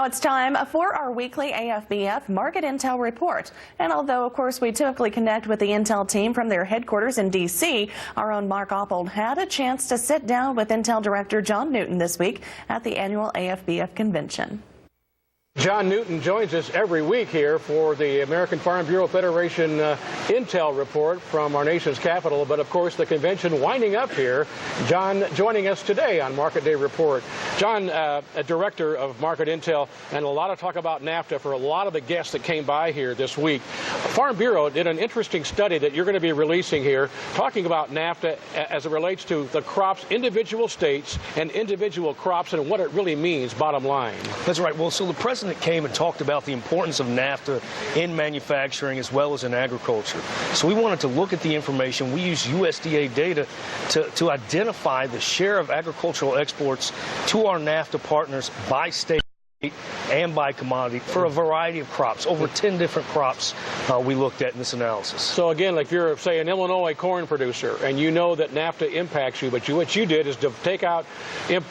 Now it's time for our weekly AFBF Market Intel Report. And although, of course, we typically connect with the Intel team from their headquarters in D.C., our own Mark Oppold had a chance to sit down with Intel Director John Newton this week at the annual AFBF convention. John Newton joins us every week here for the American Farm Bureau Federation Intel report from our nation's capital. But, of course, the convention winding up here. John joining us today on Market Day Report. John, a director of Market Intel, and a lot of talk about NAFTA for a lot of the guests that came by here this week. Farm Bureau did an interesting study that you're going to be releasing here, talking about NAFTA as it relates to the crops, individual states and individual crops, and what it really means, bottom line. That's right. Well, so the president came and talked about the importance of NAFTA in manufacturing as well as in agriculture. So we wanted to look at the information. We use USDA data to identify the share of agricultural exports to our NAFTA partners by state and by commodity for a variety of crops, over 10 different crops we looked at in this analysis. So again, like if you're, say, an Illinois corn producer and you know that NAFTA impacts you, but what you did is to take out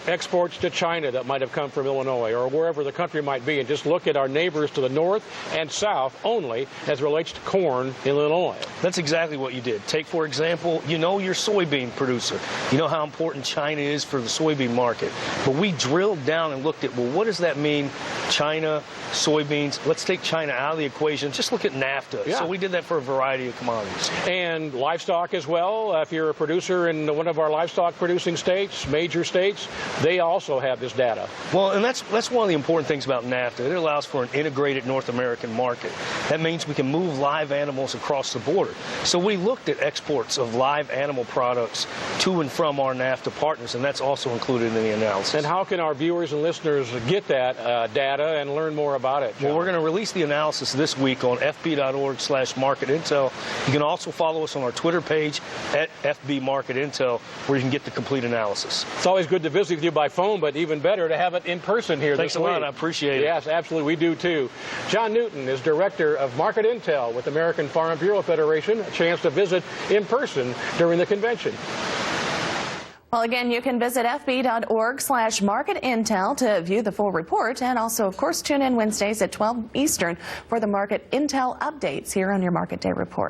exports to China that might have come from Illinois or wherever the country might be and just look at our neighbors to the north and south only as it relates to corn in Illinois. That's exactly what you did. Take, for example, you know your soybean producer. You know how important China is for the soybean market. But we drilled down and looked at, well, what does that mean? China, soybeans. Let's take China out of the equation. Just look at NAFTA. Yeah. So we did that for a variety of commodities. And livestock as well. If you're a producer in one of our livestock producing states, major states, they also have this data. Well, and that's one of the important things about NAFTA. It allows for an integrated North American market. That means we can move live animals across the border. So we looked at exports of live animal products to and from our NAFTA partners, and that's also included in the analysis. And how can our viewers and listeners get that data and learn more about it, John? Well, we're going to release the analysis this week on fb.org/marketintel. You can also follow us on our Twitter page at FBMarketIntel, where you can get the complete analysis. It's always good to visit with you by phone, but even better to have it in person here Thanks this week. a lot. I appreciate it. Yes, absolutely. We do, too. John Newton is Director of Market Intel with American Farm Bureau Federation. A chance to visit in person during the convention. Well, again, you can visit fb.org/marketintel to view the full report, and also, of course, tune in Wednesdays at 12 Eastern for the Market Intel updates here on your Market Day Report.